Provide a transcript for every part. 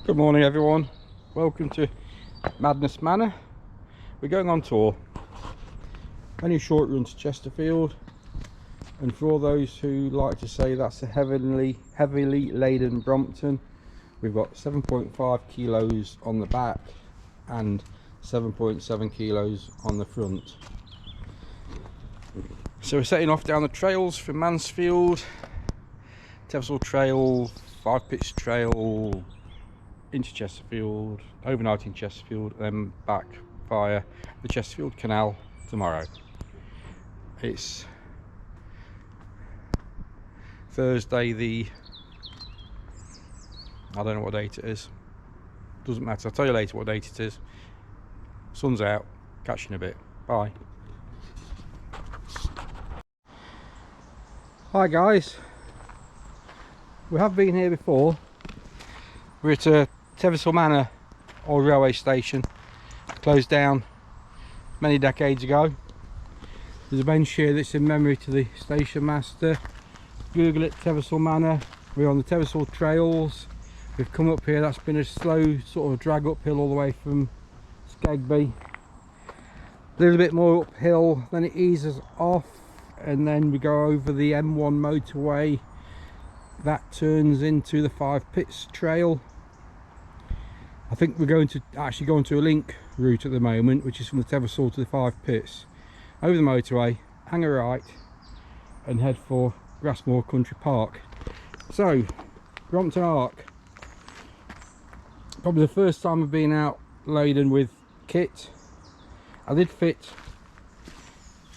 Good morning everyone, welcome to Madness Manor. We're going on tour, only a short run to Chesterfield, and for all those who like to say that's a heavily laden Brompton, we've got 7.5 kilos on the back and 7.7 kilos on the front. So we're setting off down the trails from Mansfield, Teversal Trail, Five Pits Trail, into Chesterfield, overnight in Chesterfield, then back via the Chesterfield Canal tomorrow. It's Thursday I don't know what date it is, doesn't matter, I'll tell you later what date it is. Sun's out, catch you in a bit, bye. Hi guys, we have been here before. We're at a Teversal Manor old railway station, closed down many decades ago. There's a bench here that's in memory to the station master. Google it, Teversal Manor. We're on the Teversal Trails. We've come up here, that's been a slow sort of drag uphill all the way from Skegby. A little bit more uphill, then it eases off, and then we go over the M1 motorway. That turns into the Five Pits Trail. I think we're going to actually go onto a link route at the moment, which is from the Teversal to the Five Pits. Over the motorway, hang a right and head for Grassmoor Country Park. So, Brompton Arc. Probably the first time I've been out laden with kit. I did fit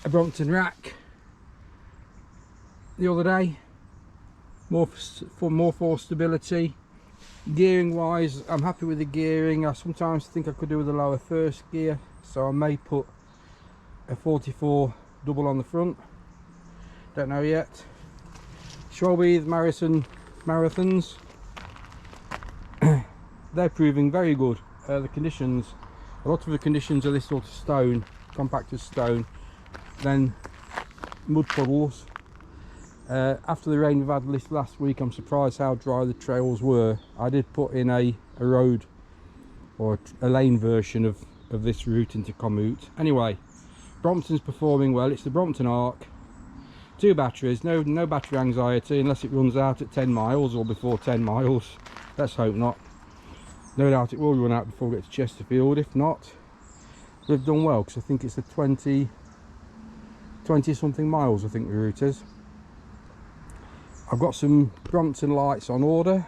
a Brompton rack the other day, more for stability. Gearing wise, I'm happy with the gearing. I sometimes think I could do with a lower first gear, so I may put a 44 double on the front, don't know yet. Shoreby marathons, they're proving very good. The conditions, a lot of the conditions are this sort of stone, compacted stone, then mud puddles. After the rain we've had this last week, I'm surprised how dry the trails were. I did put in a road or a lane version of this route into commute. Anyway, Brompton's performing well. It's the Brompton Arc, 2 batteries, no battery anxiety unless it runs out at 10 miles or before 10 miles. Let's hope not. No doubt it will run out before we get to Chesterfield. If not, we've done well, because I think it's a 20 something miles I think the route is. I've got some Brompton lights on order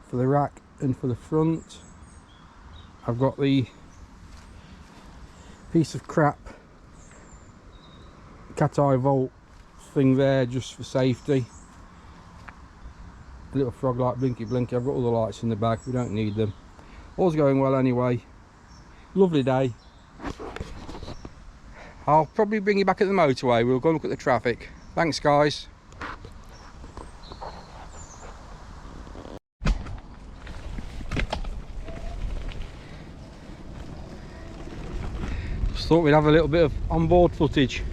for the rack and for the front. I've got the piece of crap cat eye volt thing there just for safety. A little frog light, blinky blinky. I've got all the lights in the bag, we don't need them. All's going well anyway. Lovely day. I'll probably bring you back at the motorway. We'll go and look at the traffic. Thanks guys. Thought we'd have a little bit of onboard footage.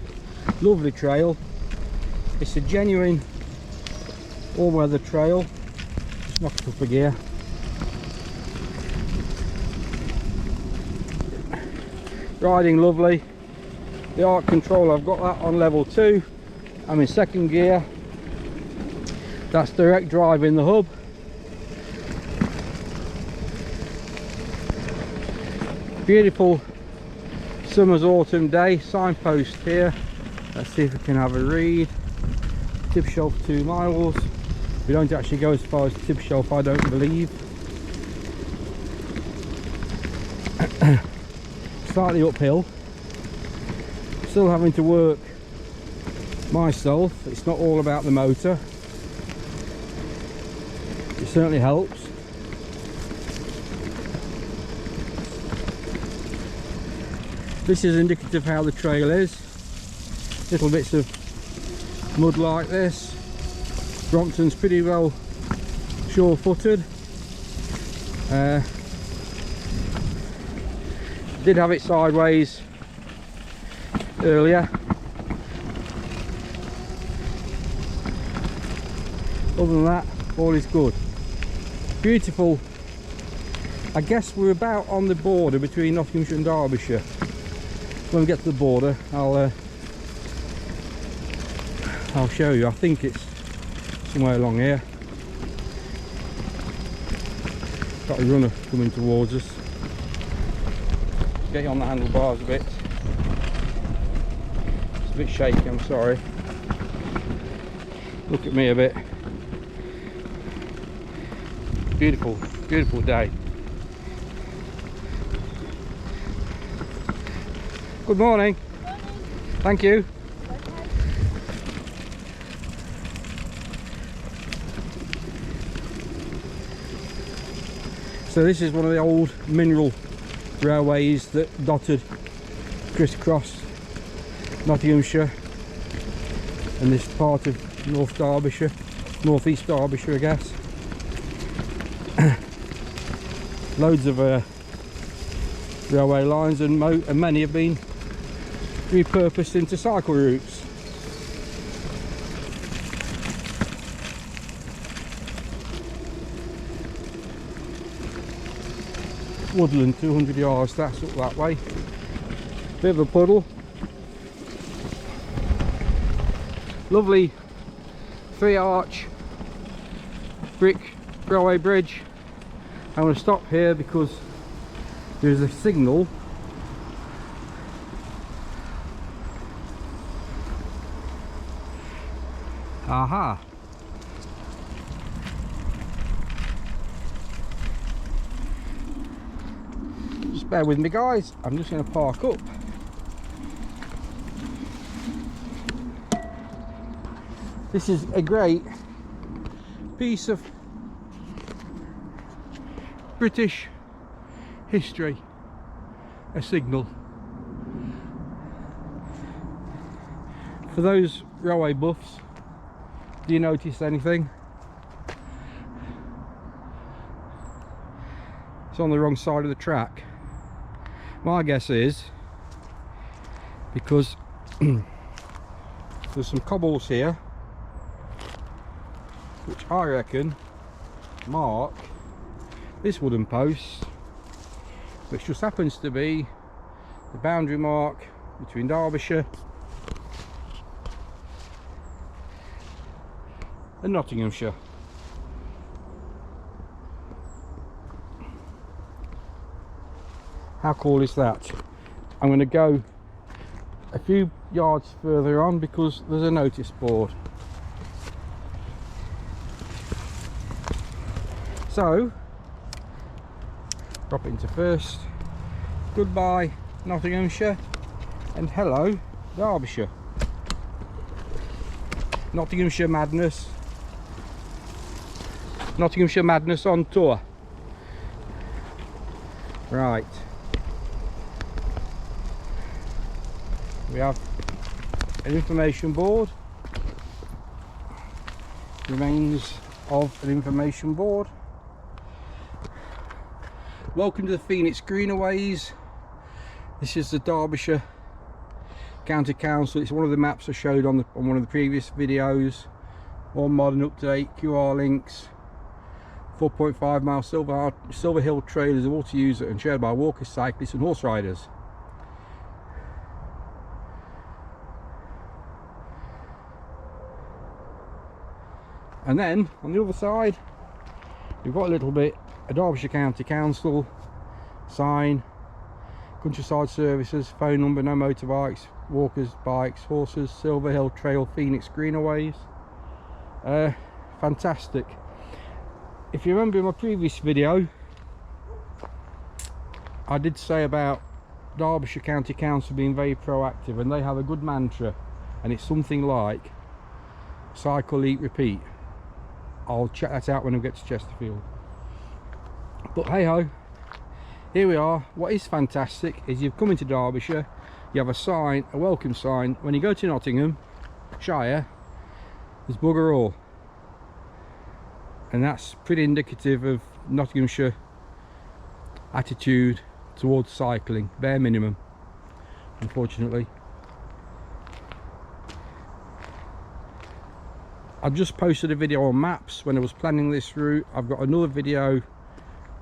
Lovely trail. It's a genuine all-weather trail. Just knock it up a gear. Riding lovely. The arc control, I've got that on level 2. I'm in 2nd gear. That's direct drive in the hub. Beautiful summer's autumn day. Signpost here. Let's see if we can have a read. Tib shelf 2 miles. We don't actually go as far as Tib shelf, I don't believe. Slightly uphill. Still having to work myself. It's not all about the motor. It certainly helps. This is indicative of how the trail is. Little bits of mud like this. Brompton's pretty well sure-footed. Did have it sideways earlier. Other than that, all is good. Beautiful I guess we're about on the border between Nottinghamshire and Derbyshire. When we get to the border, I'll show you. I think it's somewhere along here. Got a runner coming towards us. Get you on the handlebars a bit. It's a bit shaky, I'm sorry. Look at me a bit. Beautiful, beautiful day. Good morning. Good morning. Thank you. So this is one of the old mineral railways that dotted crisscross Nottinghamshire and this part of North Derbyshire, North East Derbyshire I guess. Loads of railway lines and many have been repurposed into cycle routes. Woodland 200 yards, that's up that way. Bit of a puddle. Lovely 3-arch brick railway bridge. I'm going to stop here because there's a signal. Aha! Just bear with me guys, I'm just going to park up. This is a great piece of British history, a signal. For those railway buffs, do you notice anything? It's on the wrong side of the track. My guess is because there's some cobbles here which I reckon mark this wooden post, which just happens to be the boundary mark between Derbyshire and Nottinghamshire. How cool is that? I'm going to go a few yards further on because there's a notice board. So, drop it into first. Goodbye Nottinghamshire and hello Derbyshire. Nottinghamshire madness. Nottinghamshire madness on tour. Right. We have an information board. Remains of an information board. Welcome to the Phoenix Greenaways. This is the Derbyshire County Council. It's one of the maps I showed on one of the previous videos. All modern, up to date, QR links. 4.5 mile Silver Hill Trail is a water user and shared by walkers, cyclists and horse riders. And then on the other side you've got a little bit a Derbyshire County Council sign, countryside services, phone number, no motorbikes, walkers, bikes, horses, Silver Hill Trail, Phoenix Greenaways. Fantastic. If you remember in my previous video I did say about Derbyshire County Council being very proactive, and they have a good mantra, and it's something like cycle, eat, repeat. I'll check that out when I get to Chesterfield. But hey ho, here we are. What is fantastic is you've come into Derbyshire, you have a sign, a welcome sign. When you go to Nottinghamshire, there's bugger all, and that's pretty indicative of Nottinghamshire attitude towards cycling, bare minimum, unfortunately. I've just posted a video on maps when I was planning this route. I've got another video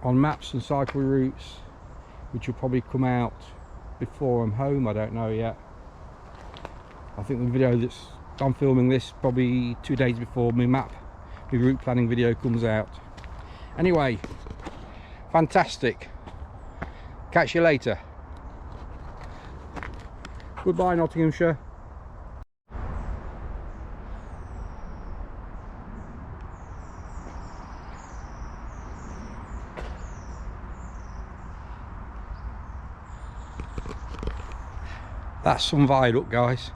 on maps and cycle routes, which will probably come out before I'm home. I don't know yet. I think the video I'm filming this probably 2 days before my route planning video comes out. Anyway, fantastic. Catch you later. Goodbye, Nottinghamshire. That's some viaduct, guys.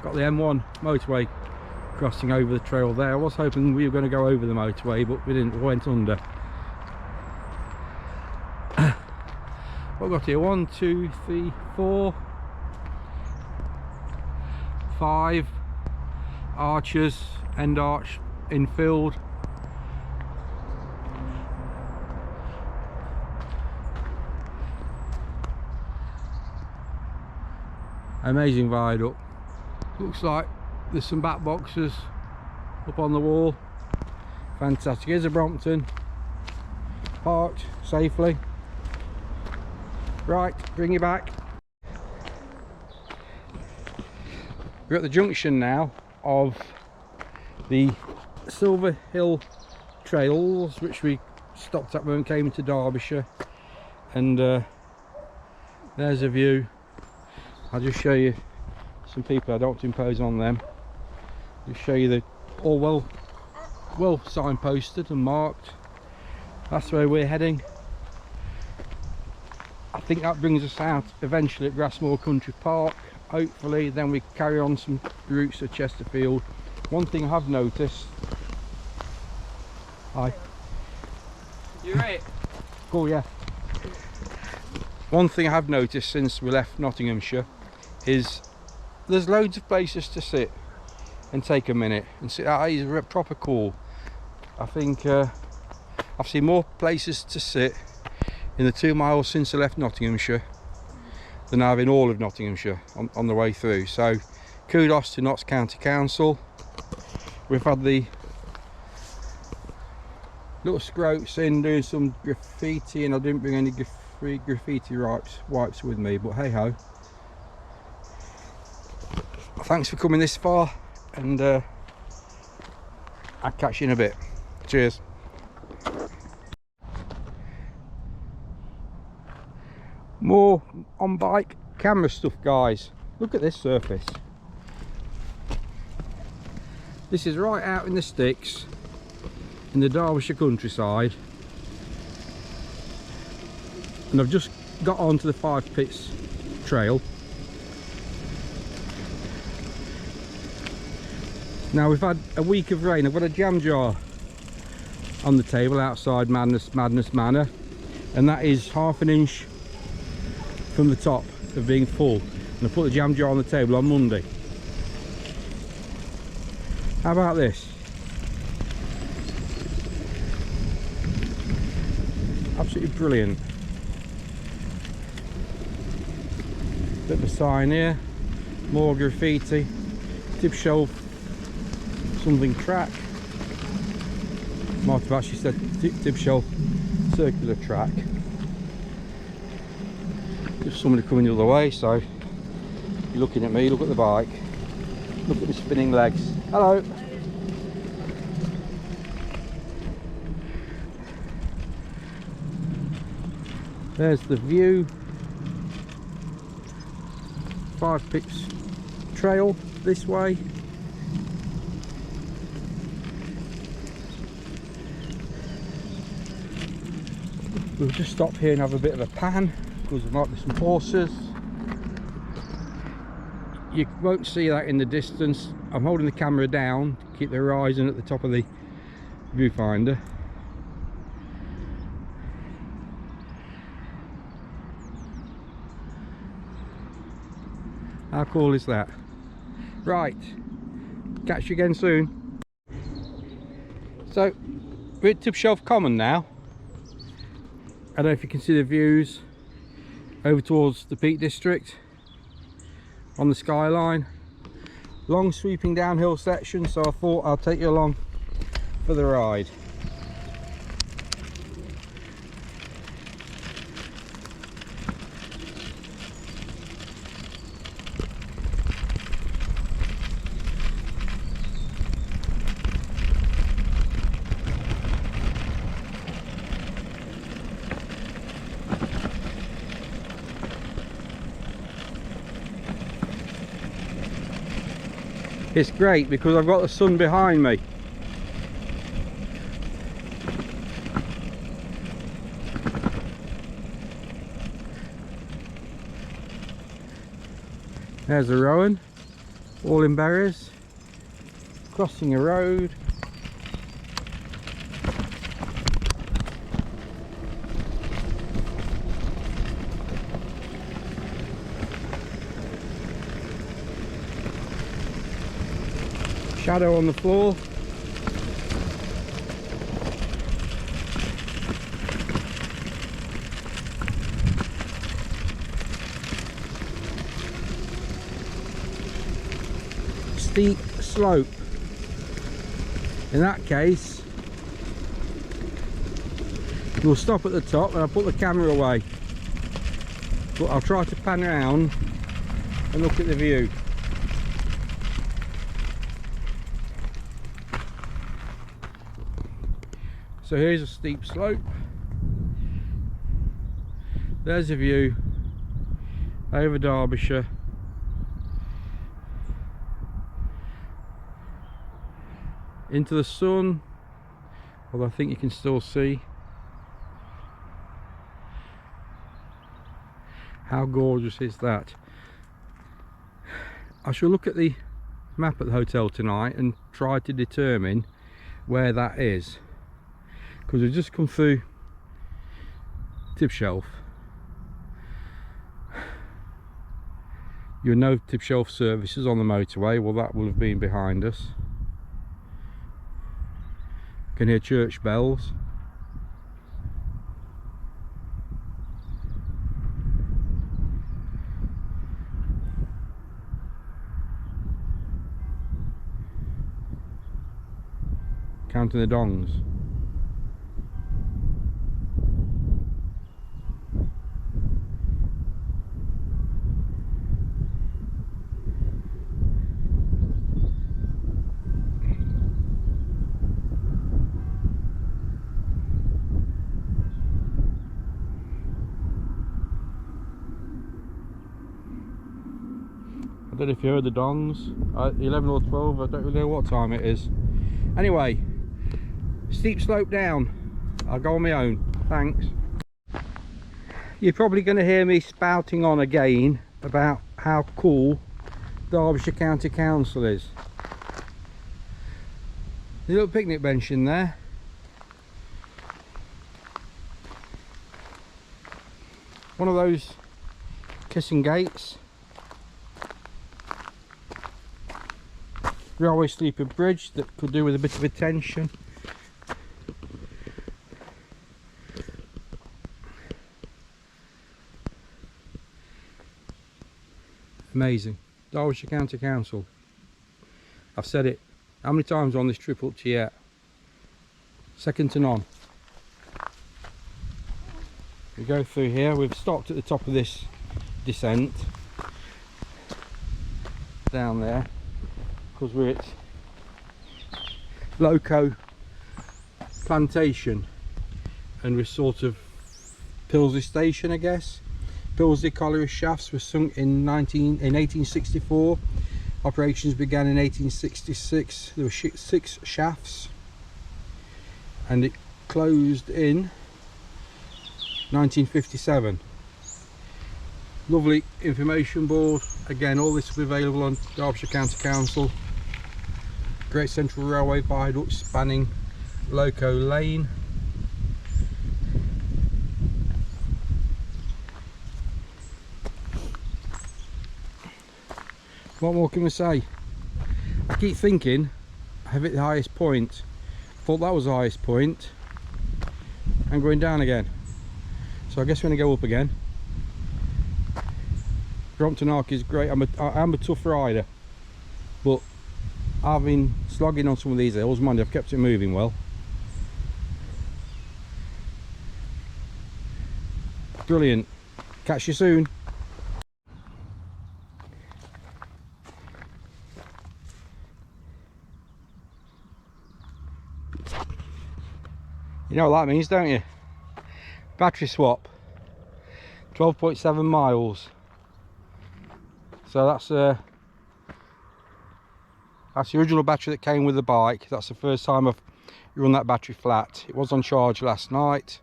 Got the M1 motorway crossing over the trail there. I was hoping we were going to go over the motorway, but we didn't. We went under. What have I got here? 1, 2, 3, 4, 5 arches, end arch infilled. Amazing viaduct. Looks like there's some back boxes up on the wall. Fantastic. Here's a Brompton parked safely. Right, bring you back. We're at the junction now of the Silver Hill Trails, which we stopped at when we came into Derbyshire, and there's a view. I'll just show you some people. I don't want to impose on them. Just show you the all well signposted and marked. That's where we're heading. I think that brings us out eventually at Grassmoor Country Park. Hopefully then we carry on some routes to Chesterfield. One thing I have noticed. Hi. You right? Cool, yeah. One thing I have noticed since we left Nottinghamshire is there's loads of places to sit and take a minute and sit out. It's proper cool. I think I've seen more places to sit in the 2 miles since I left Nottinghamshire than I have in all of Nottinghamshire on the way through. So kudos to Notts County Council. We've had the little scroats in doing some graffiti, and I didn't bring any graffiti wipes with me, but hey ho. Thanks for coming this far, and I'll catch you in a bit. Cheers. More on bike camera stuff, guys. Look at this surface. This is right out in the sticks in the Derbyshire countryside, and I've just got onto the 5 Pits trail. Now we've had a week of rain. I've got a jam jar on the table outside Madness Manor, and that is ½ inch from the top of being full, and I put the jam jar on the table on Monday. How about this? Absolutely brilliant. Bit of a sign here, more graffiti, tip shelf something track. Might have actually said tip shelf circular track. Just somebody coming the other way, so you're looking at me, look at the bike, look at the spinning legs. Hello. There's the view. 5 Pits trail this way. We'll just stop here and have a bit of a pan because there might be some horses. You won't see that in the distance. I'm holding the camera down to keep the horizon at the top of the viewfinder. How cool is that? Right, catch you again soon. So we're at Tibshelf Common now. I don't know if you can see the views over towards the Peak District on the skyline. Long sweeping downhill section, so I thought I'll take you along for the ride. It's great because I've got the sun behind me. There's a rowan, all in berries, crossing a road. Shadow on the floor. Steep slope. In that case, we'll stop at the top and I'll put the camera away. But I'll try to pan around and look at the view. So here's a steep slope. There's a view over Derbyshire. Into the sun, although I think you can still see. How gorgeous is that? I shall look at the map at the hotel tonight and try to determine where that is, because we've just come through Tibshelf. You'll know Tibshelf services on the motorway. Well, that will have been behind us. Can hear church bells. Counting the dongs. I don't know if you heard the dongs. 11 or 12, I don't really know what time it is. Anyway, steep slope down. I'll go on my own, thanks. You're probably going to hear me spouting on again about how cool Derbyshire County Council is. There's a little picnic bench in there. One of those kissing gates. Railway sleeper bridge that could do with a bit of attention. Amazing. Derbyshire County Council. I've said it how many times on this trip up to yet? Second to none. We go through here. We've stopped at the top of this descent down there because we're at Loco Plantation and we're sort of Pilsey Station, I guess. Pilsey colliery shafts were sunk in 1864. Operations began in 1866. There were 6 shafts and it closed in 1957. Lovely information board. Again, all this will be available on Derbyshire County Council. Great Central Railway viaduct spanning Loco Lane. What more can we say? I keep thinking I've hit the highest point. Thought that was the highest point. I'm going down again. So I guess we're going to go up again. Brompton Arc is great. I'm a tough rider, but I've been slogging on some of these hills. Mind you, I've kept it moving well. Brilliant. Catch you soon. You know what that means, don't you? Battery swap. 12.7 miles. So that's That's the original battery that came with the bike. That's the first time I've run that battery flat. It was on charge last night,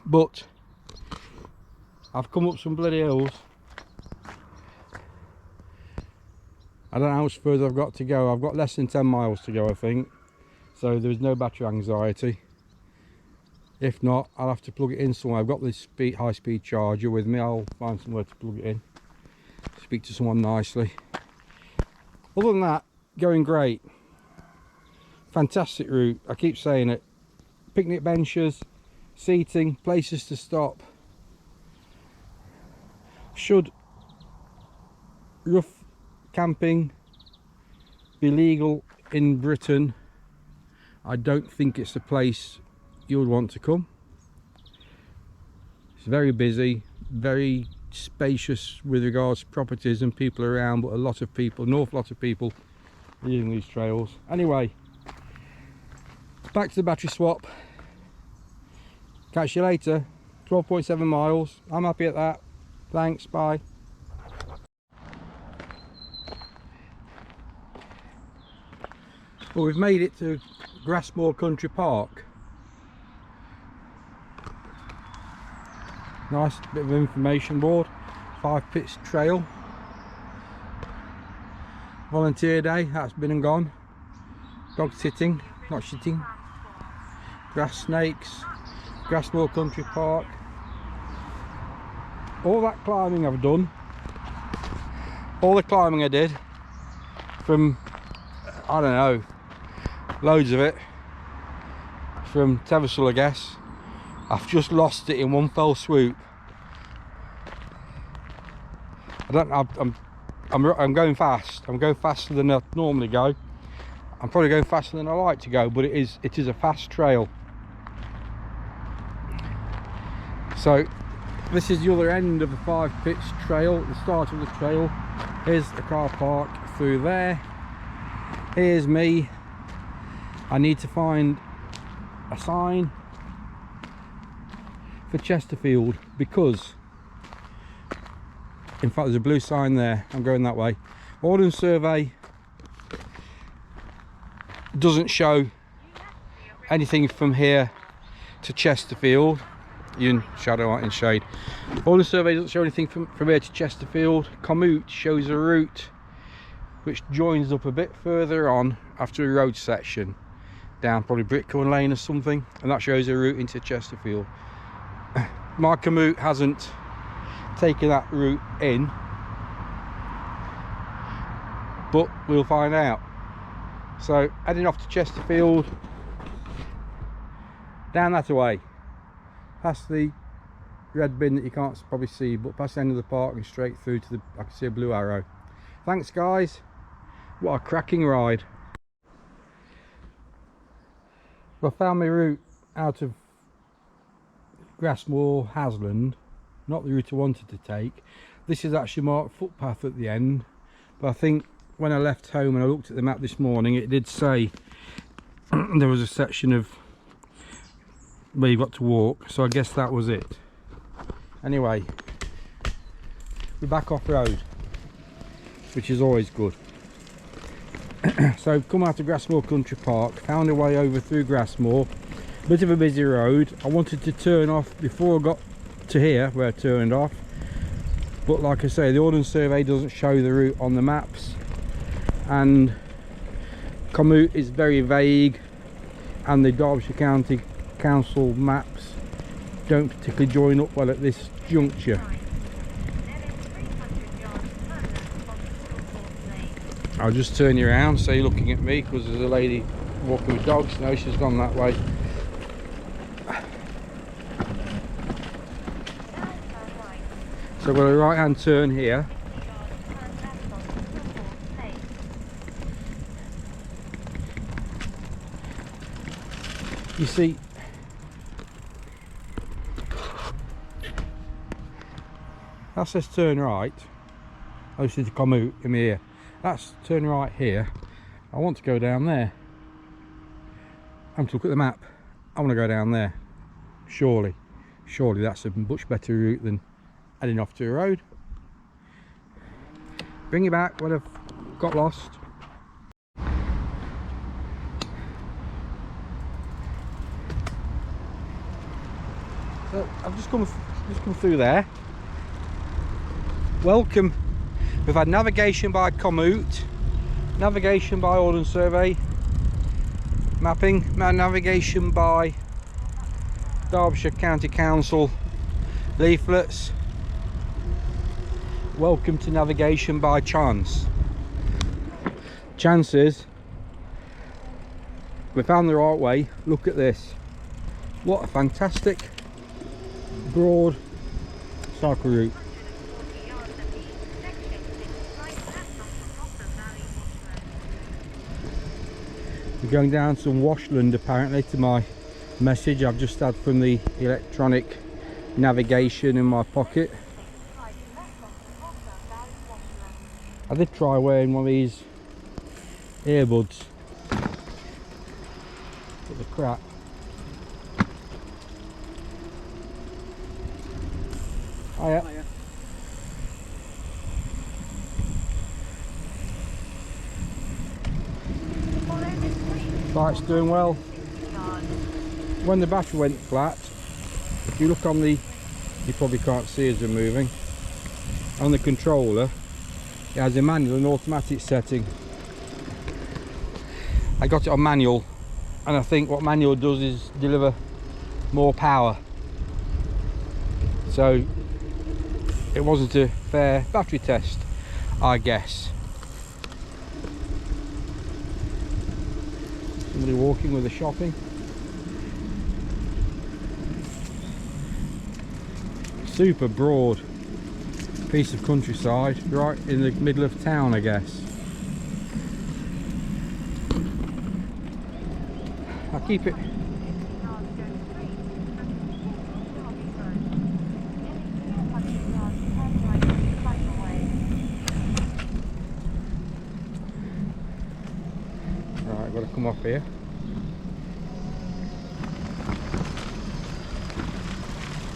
but I've come up some bloody hills. I don't know how much further I've got to go. I've got less than 10 miles to go, I think. So there's no battery anxiety. If not, I'll have to plug it in somewhere. I've got this high-speed charger with me. I'll find somewhere to plug it in. Speak to someone nicely. Other than that, going great. Fantastic route. I keep saying it. Picnic benches, seating, places to stop. Should rough camping be legal in Britain, I don't think it's a place you would want to come. It's very busy, very spacious with regards to properties and people around, but a lot of people, an awful lot of people using these trails. Anyway, back to the battery swap. Catch you later. 12.7 miles. I'm happy at that. Thanks, bye. Well, we've made it to Grassmoor Country Park. Nice bit of information board. 5 Pits Trail. Volunteer day, that's been and gone. Dog sitting, not shitting. Grass snakes. Grassmoor Country Park. All that climbing I've done. All the climbing I did from, I don't know, loads of it from Teversal, I guess. I've just lost it in one fell swoop. I'm going fast. I'm going faster than I normally go. I'm probably going faster than I like to go, but it is a fast trail. So this is the other end of the 5 Pits Trail, the start of the trail. Here's the car park through there. Here's me. I need to find a sign for Chesterfield, because in fact there's a blue sign there. I'm going that way. Ordnance Survey doesn't show anything from here to Chesterfield. You in shadow, aren't in shade. Ordnance Survey doesn't show anything from here to Chesterfield. Commute shows a route which joins up a bit further on after a road section down probably Brickhorn Lane or something, and that shows a route into Chesterfield. My commute hasn't taken that route in, but we'll find out. So heading off to Chesterfield, down that way, past the red bin that you can't probably see, but past the end of the park and straight through to the, I can see a blue arrow. Thanks guys, what a cracking ride. Well, I found my route out of Grassmoor Hasland, not the route I wanted to take. This is actually marked footpath at the end, but I think when I left home and I looked at the map this morning, it did say there was a section of where you've got to walk, so I guess that was it. Anyway, we're back off road, which is always good. So come out of Grassmoor Country Park, found a way over through Grassmoor, bit of a busy road. I wanted to turn off before I got to here where I turned off, but like I say, the Ordnance Survey doesn't show the route on the maps, and commute is very vague, and the Derbyshire County Council maps don't particularly join up well at this juncture. I'll just turn you around so you're looking at me, because there's a lady walking with dogs. No, she's gone that way. So I've got a right hand turn here. You see, that says turn right. I just need to come out in here. That's turn right here. I want to go down there. I'm to look at the map. I want to go down there. Surely that's a much better route than heading off to a road. Bring you back when I've got lost. So I've just come through there. Welcome. We've had navigation by Commute, navigation by Ordnance Survey, mapping, navigation by Derbyshire County Council, leaflets. Welcome to navigation by chance. Chances we found the right way. Look at this. What a fantastic broad cycle route. We're going down some washland apparently, to my message I've just had from the electronic navigation in my pocket. I did try wearing one of these earbuds, but the crap. Hiya. Hiya. Bike's doing well. When the battery went flat, if you look on the, you probably can't see as we're moving, on the controller it has a manual and automatic setting. I got it on manual, and I think what manual does is deliver more power, so it wasn't a fair battery test, I guess. Somebody walking with the shopping. Super broad piece of countryside right in the middle of town, I guess. I'll keep it. Right, I've got to come off here.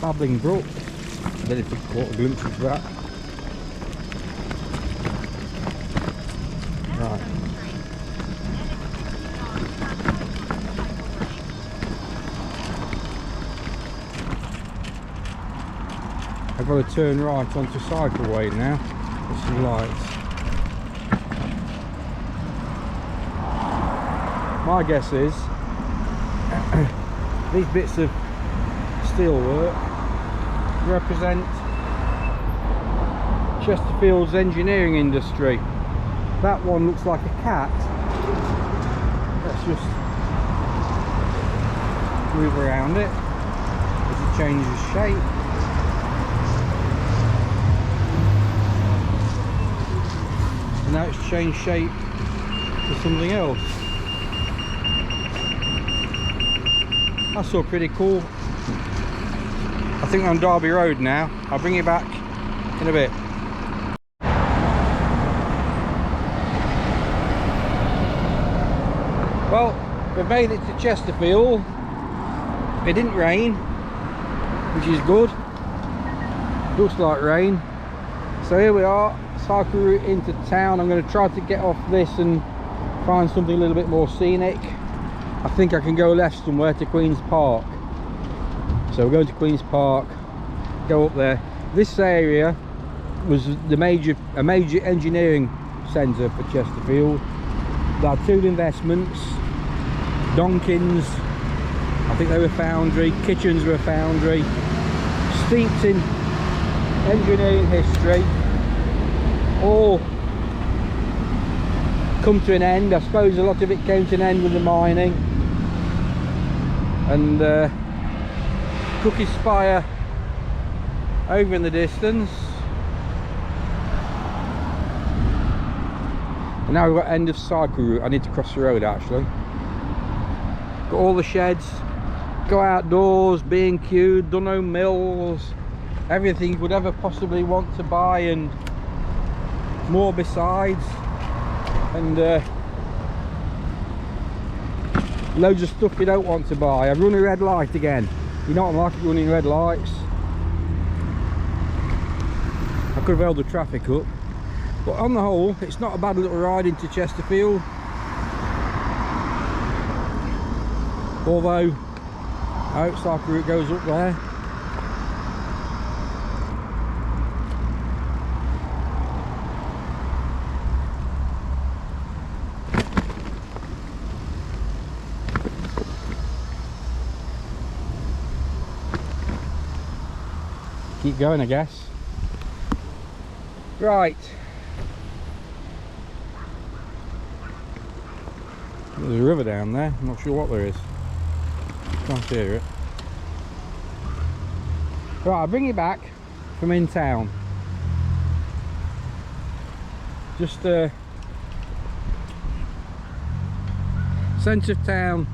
Babbling Brook. I don't know if you caught a glimpse of that. Right. I've got to turn right onto cycleway now with some lights. My guess is these bits of steelwork represent Chesterfield's engineering industry. That one looks like a cat. Let's just move around it as it changes shape. And now it's changed shape to something else. That's all pretty cool. I think we're on Derby Road now. I'll bring you back in a bit. Well, we've made it to Chesterfield. It didn't rain, which is good. Looks like rain. So here we are, cycle route into town. I'm going to try to get off this and find something a little bit more scenic. I think I can go left somewhere to Queen's Park. So we're going to Queen's Park, go up there. This area was a major engineering centre for Chesterfield. There are two investments, Donkins, I think they were a foundry, Kitchens were a foundry, steeped in engineering history, all come to an end. I suppose a lot of it came to an end with the mining. And Cookie Spire over in the distance, and now we've got end of cycle route. I need to cross the road actually. Got all the sheds, go outdoors, B&Q, Dunno Mills, everything you would ever possibly want to buy and more besides, and loads of stuff you don't want to buy. I've run a red light again. You know what I'm like running red lights. I could have held the traffic up, but on the whole it's not a bad little ride into Chesterfield, although our cycle route goes up there. keep going, I guess. Right. There's a river down there. I'm not sure what there is. Can't hear it. Right, I'll bring you back from in town. Just centre of town,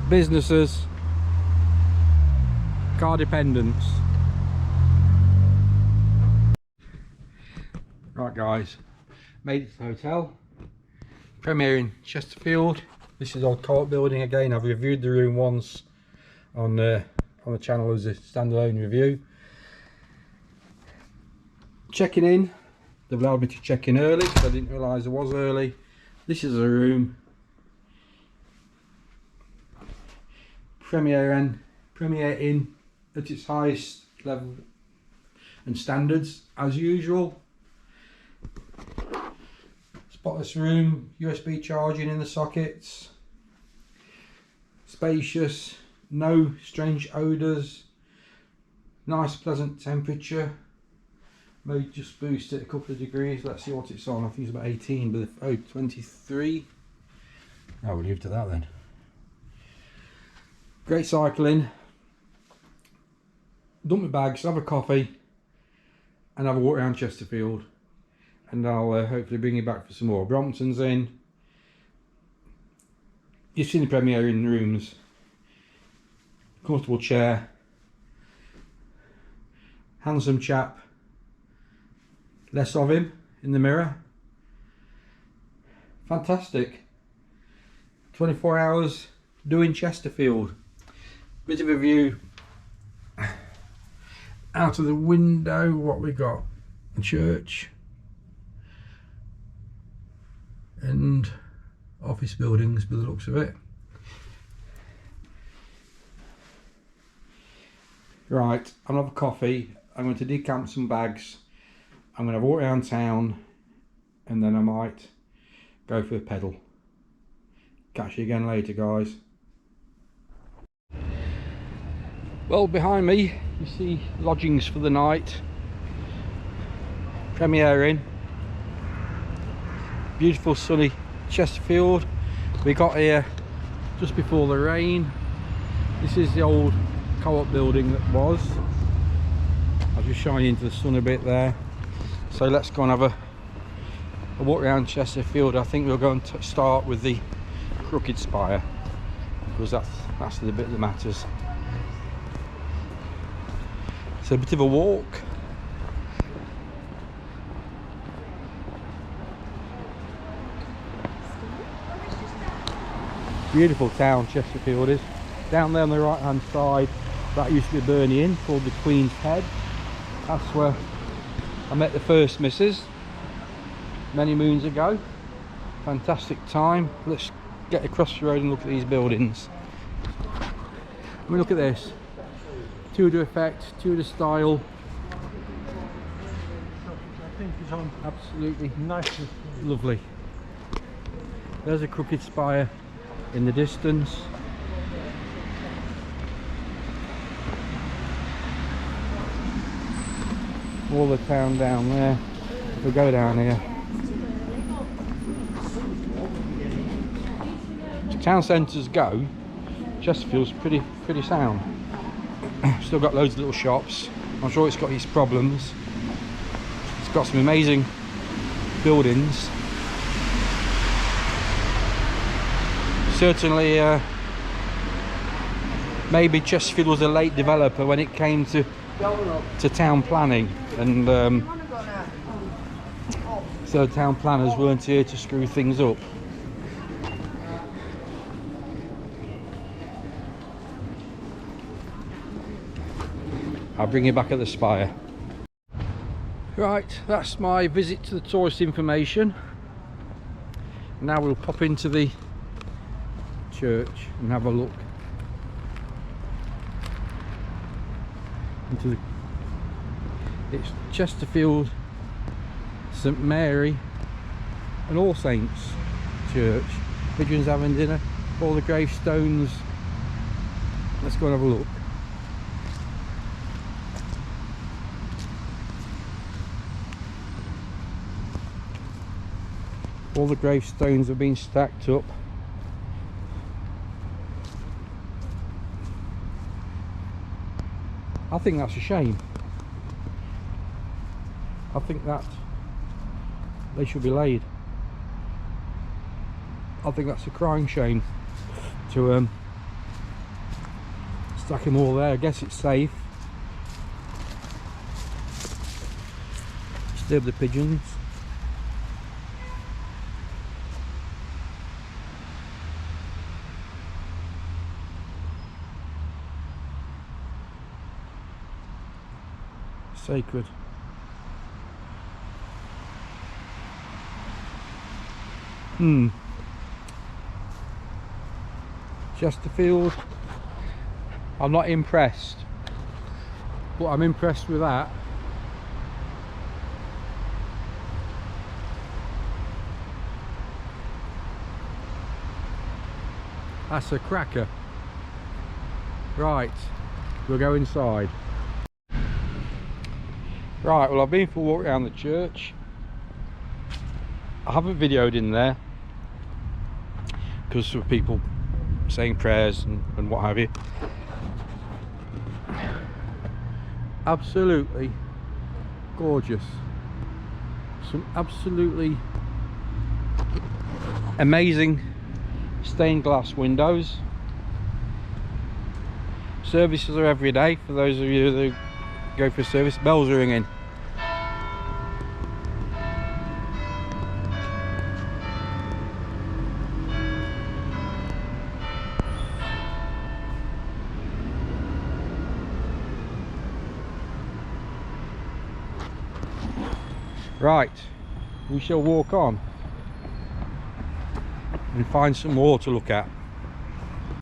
businesses, car dependents. Right guys, made it to the hotel. Premier in Chesterfield. This is old co-op building again. I've reviewed the room once on the channel as a standalone review. Checking in, they've allowed me to check in early because I didn't realise it was early. This is a room. Premier Inn at its highest level and standards as usual. Spotless room, USB charging in the sockets. Spacious, no strange odours. Nice pleasant temperature. May just boost it a couple of degrees. Let's see what it's on. I think it's about 18, but oh, 23. Oh, we'll leave it at that then. Great cycling. Dump my bags, have a coffee, and have a walk around Chesterfield. And I'll hopefully bring you back for some more. Brompton's in. You've seen the Premier in the rooms. Comfortable chair. Handsome chap. Less of him in the mirror. Fantastic. 24 hours doing Chesterfield. Bit of a view out of the window. What we got? A church and office buildings by the looks of it. Right, I'm gonna have a coffee. I'm going to decamp some bags. I'm going to walk around town, and then I might go for a pedal. Catch you again later, guys. Well, behind me you see lodgings for the night. Premier Inn. Beautiful sunny Chesterfield. We got here just before the rain. This is the old co-op building that was. I'll just shine into the sun a bit there. So let's go and have a walk around Chesterfield. I think we'll go and start with the Crooked Spire, because that's the bit that matters. It's a bit of a walk. Beautiful town Chesterfield is. Down there on the right hand side, that used to be a Burney Inn called the Queen's Head. That's where I met the first missus many moons ago. Fantastic time. Let's get across the road and look at these buildings. I mean, look at this. Tudor effect, Tudor style. I think it's on. Absolutely Nice. lovely. There's a Crooked Spire in the distance. All the town down there. We'll go down here. As town centres go, Chesterfield's pretty sound. Still got loads of little shops. I'm sure it's got its problems. It's got some amazing buildings. Certainly maybe Chesterfield was a late developer when it came to town planning, and so town planners weren't here to screw things up. I'll bring you back at the spire. Right, that's my visit to the tourist information. Now we'll pop into the church and have a look into the, it's Chesterfield St Mary and All Saints Church. Pigeons having dinner, all the gravestones. Let's go and have a look. All the gravestones have been stacked up. I think that's a shame. I think that they should be laid. I think that's a crying shame to stack them all there. I guess it's safe. Disturb the pigeons. Sacred. Chesterfield. I'm not impressed, but I'm impressed with that. That's a cracker. Right, we'll go inside. Right, well, I've been for a walk around the church. I haven't videoed in there because of people saying prayers and what have you. Absolutely gorgeous. Some absolutely amazing stained glass windows. Services are every day for those of you that go for service. Bells are ringing. Right, we shall walk on and find some more to look at.